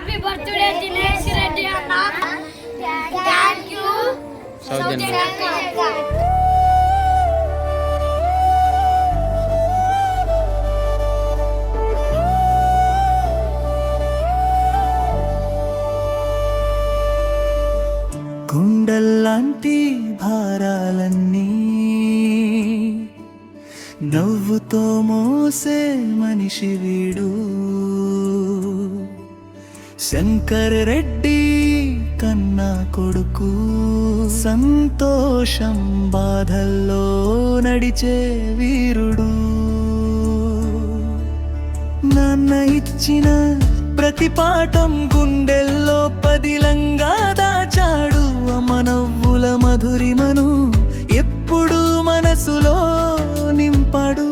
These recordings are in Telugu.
హ్యాపీ బర్త్డే దినేష్ రెడ్డి అన్న. థాంక్యూ సౌజన్య. గుండెల్లాంటి భారాలన్నీ నవ్వుతో మోసే మనిషి వీడు. శంకర్ రెడ్డి కన్నా కొడుకు, సంతోషం బాధల్లో నడిచే వీరుడు. నాన్న ఇచ్చిన ప్రతి పాఠం గుండెల్లో పదిలంగా దాచాడు. అమ్మ నవ్వుల మధురిమను ఎప్పుడు మనసులో నింపాడు.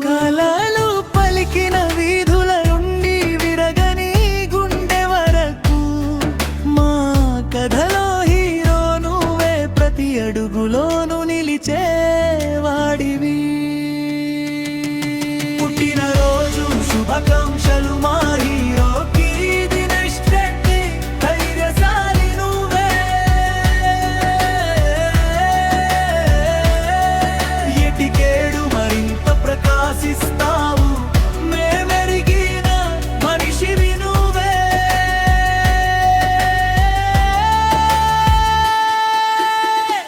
కలలు పలికిన వీధుల నుండి విరగని గుండె వరకు మా కథలో హీరో నువ్వే. ప్రతి అడుగులోను నిలిచే వాడివి. పుట్టినరోజు శుభాకాంక్షలు మా హీరోకి దినేష్ రెడ్డి. ధైర్యశాలి నువ్వే. ఎటికేడు మరింత ప్రకాశిస్తావు. మేమెరిగిన మనిషివి నువ్వే.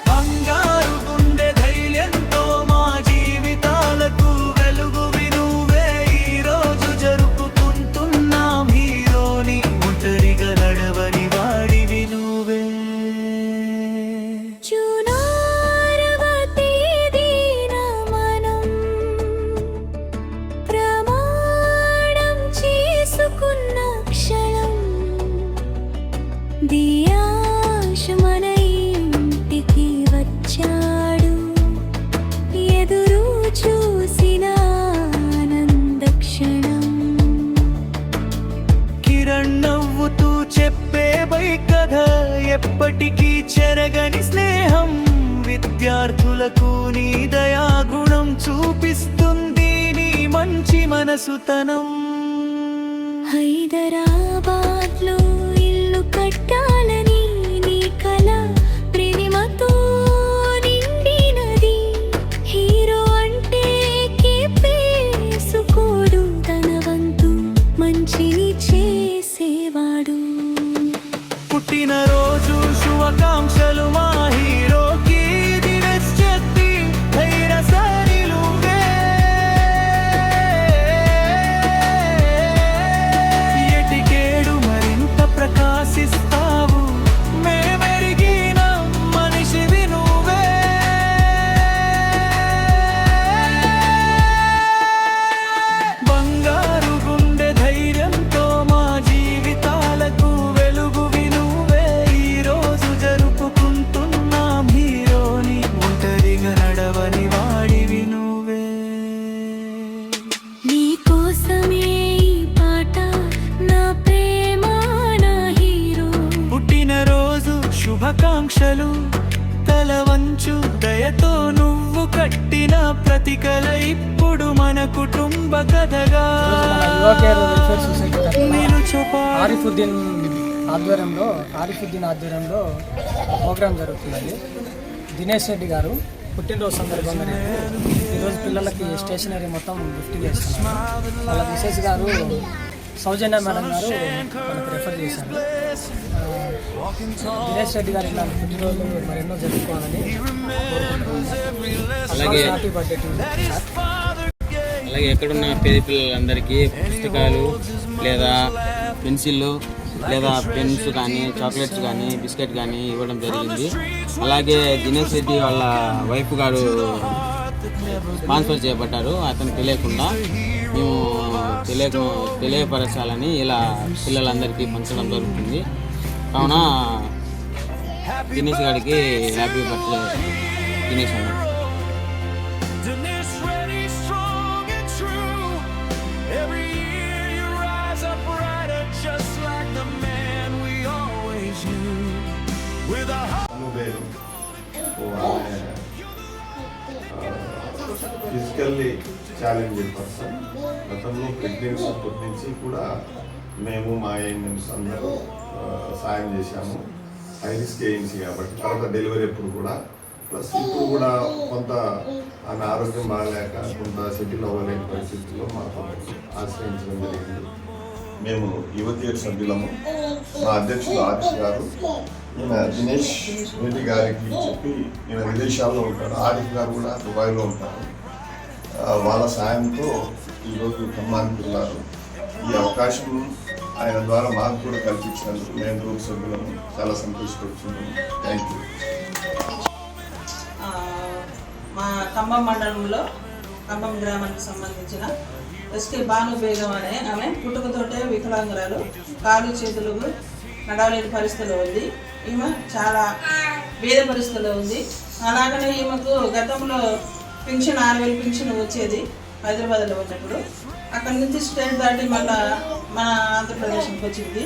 బంగారు గుండె ధైర్యంతో మా జీవితాలకు వెలుగువి నువ్వే. ఈ రోజు జరుపుకుంటున్నాం హీరోని. ఒంటరిగా నడవని వాడివి నువ్వే. జూనారవ తేదీన మనం ప్రమాణం చేసుకున్న క్షణం. దియాశ మన ఇంటికి వచ్చాడు. ఎదురు చూసిన ఆనంద క్షణం. కిరణ్ నవ్వుతూ చెప్పే బై కథ ఎప్పటికీ చెరగని స్నేహం. విద్యార్థులకు నీ దయాగుణం చూపిస్తుంది నీ మంచి మనసుతనం. హైదరాబాద్లో ఇల్లు కట్టాలని నీ కల ప్రేమతో నిండినది. హీరో అంటే కేపేసుకోడు. తన వంతు మంచిని చేసేవాడు. పుట్టినరోజు శుభాకాంక్షలు మా హీరోకి దినేష్ రెడ్డి. ధైర్యశాలి నువ్వే. ఎటికేడు మరింత ప్రకాశిస్తావు. మేమెరిగిన మనిషివి నువ్వే. బంగారు గుండె ధైర్యంతో మా జీవితాలకు వెలుగువి నువ్వే. ఈ రోజు జరుపుకుంటున్నాం హీరోని. ఒంటరిగా నడవని వాడివి నువ్వే. నీ కోసమే ఈ పాట నా ప్రేమ నా హీరో. పుట్టినరోజు శుభాకాంక్షలు. తల వంచు దయతో నువ్వు కట్టిన ప్రతి కల ఇప్పుడు మన కుటుంబ కథగా ఆరిఫుద్దీన్ ఆధ్వర్యంలో ప్రోగ్రాం జరుగుతుందండి. దినేష్ రెడ్డి గారు పుట్టినరోజు సందర్భంగా ఈరోజు పిల్లలకి స్టేషనరీ మొత్తం గిఫ్ట్ చేస్తున్నారు. వాళ్ళ మిసెస్ గారు సౌజన్య మేడం గారు మనకు రెఫర్ చేశారు. దినేష్ రెడ్డి గారు ఇలాంటి పుట్టినరోజు మరెన్నో జరుపుకోవాలని అలాగే happy birthday to you sir. అలాగే ఎక్కడున్న పేద పిల్లలందరికీ పుస్తకాలు లేదా పెన్సిళ్ళు లేదా పెన్స్ కానీ చాక్లెట్స్ కానీ బిస్కెట్ కానీ ఇవ్వడం జరిగింది. అలాగే దినేష్ రెడ్డి వాళ్ళ వైఫ్ గారు ట్రాన్స్ఫర్ చేయబడ్డారు. అతను తెలియకుండా మేము తెలియపరచాలని ఇలా పిల్లలందరికీ పంచడం జరుగుతుంది. కావున దినేష్ గారికి హ్యాపీ బర్త్డే దినేష్ అన్న. Dinesh Reddy, strong and true. Every year you rise up brighter, just like the man we always knew. With a physically challenged person. గతంలో ప్రెగ్నెన్సీ నుంచి కూడా మేము మా ఏఎన్ఎంస్ అందరూ సాయం చేశాము. హై రిస్క్ ఏజెన్సీ కాబట్టి తర్వాత డెలివరీ ఎప్పుడు కూడా ప్లస్ ఇప్పుడు కూడా కొంత ఆమె ఆరోగ్యం బాగలేక కొంత సెటిల్ అవ్వలేని పరిస్థితుల్లో మాకు ఆశ్రయించడం జరిగింది. మేము యువతీయ సభ్యులము. మా అధ్యక్షులు ఆదిత్య గారు ఈయన దినేష్ రెడ్డి గారికి చెప్పి ఈయన విదేశాల్లో ఉంటాడు. ఆదిత్య గారు కూడా దుబాయ్లో ఉంటారు. వాళ్ళ సాయంతో ఈరోజు ఖమ్మానికి ఉన్నారు. ఈ అవకాశం ఆయన ద్వారా మాకు కూడా కల్పించినందుకు మేము గ్రూప్ సభ్యులను చాలా సంతోషపడుతున్నాము. Thank you. మా ఖమ్మం మండలంలో ఖమ్మం గ్రామానికి సంబంధించిన ఎస్కే భాను బేగం అనే ఆమె పుట్టుకతోటే వికలాంగురాలు, కాలు చేతులు నడవలేని పరిస్థితిలో ఉంది. ఈమె చాలా పేద పరిస్థితిలో ఉంది. అలాగనే ఈమెకు గతంలో పింఛన్ 6,000 పింఛన్ వచ్చేది హైదరాబాద్లో ఉన్నప్పుడు. అక్కడి నుంచి స్టేట్ దాటి మళ్ళా మన ఆంధ్రప్రదేశ్కి వచ్చింది.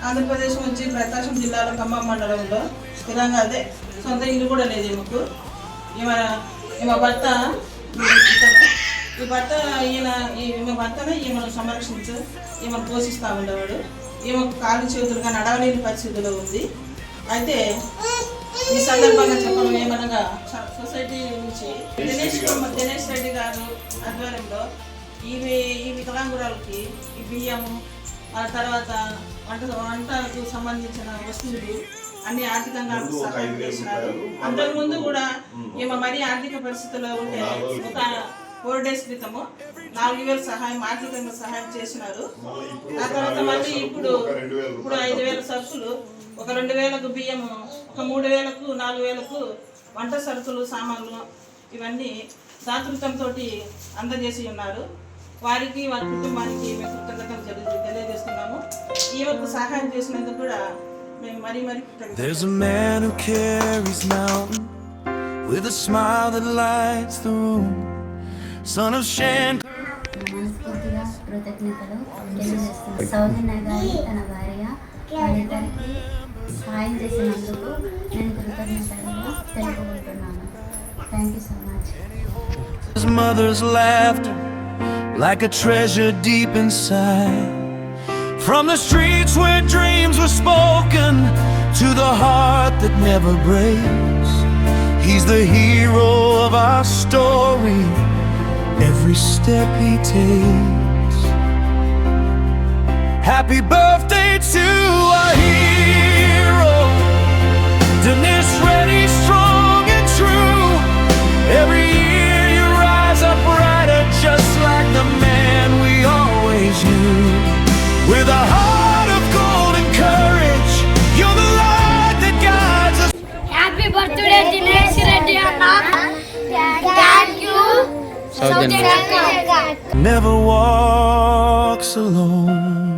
ఆంధ్రప్రదేశ్ నుంచి ప్రకాశం జిల్లాలో ఖమ్మం మండలంలో స్థిరంగా అదే సొంత ఇల్లు కూడా లేదు ఈమెకు. ఈమె భర్త ఈమె భర్తనే ఈమెను సంరక్షించు ఈమెను పోషిస్తూ ఉండేవాడు. ఈమెకు కాలు చేతులుగా నడవలేని పరిస్థితిలో ఉంది. అయితే ఈ సందర్భంగా చెప్పడం ఏమనగా సొసైటీ నుంచి దినేష్ రెడ్డి గారు ఆధ్వర్యంలో ఈ వికలాంగురాలకి ఈ బియ్యము, ఆ తర్వాత వంటకు సంబంధించిన వస్తువులు అన్ని ఆర్థికంగా సహాయం చేసినారు. అంతకుముందు కూడా ఈమె మరీ ఆర్థిక పరిస్థితుల్లో ఉంటే ఒక 4 days క్రితము 4,000 సహాయం ఆర్థికంగా సహాయం చేసినారు. ఆ తర్వాత మళ్ళీ ఇప్పుడు 5,000 సరుకులు, ఒక 2,000కు బియ్యము, ఒక 3,000కు 4,000కు వంట సరుకులు సామాన్లు ఇవన్నీ దాతృత్వంతో అందజేసి ఉన్నారు. వారికి వారి కుటుంబానికి మేము కృతజ్ఞతలు తెలియజేస్తున్నాము. ఈ యొక్క సహాయం చేసినందుకు కూడా మేము మరీ There's a man who carries mountain with a smile that lights the room. Son of Shan. మనస్ఫూర్తిగా కృతజ్ఞతలు తెలియజేస్తున్నాను. సౌజన్య గారి తన భార్య వాళ్ళిద్దరికి సహాయం చేసినందుకు నేను కృతజ్ఞతలుగా తెలుపుకుంటున్నాను. Thank you so much. His mother's laughter like a treasure deep inside. From the streets where dreams were spoken to the heart that never breaks. He's the hero of our story, every step he takes. Happy birthday to our hero, Dinesh Reddy, strong and true. Every year you rise up brighter, just like the man we always knew. With a heart of gold and courage, you're the light that guides us. Happy birthday Dinesh Reddy Anna. Thank you. Saujanya. Never walks alone.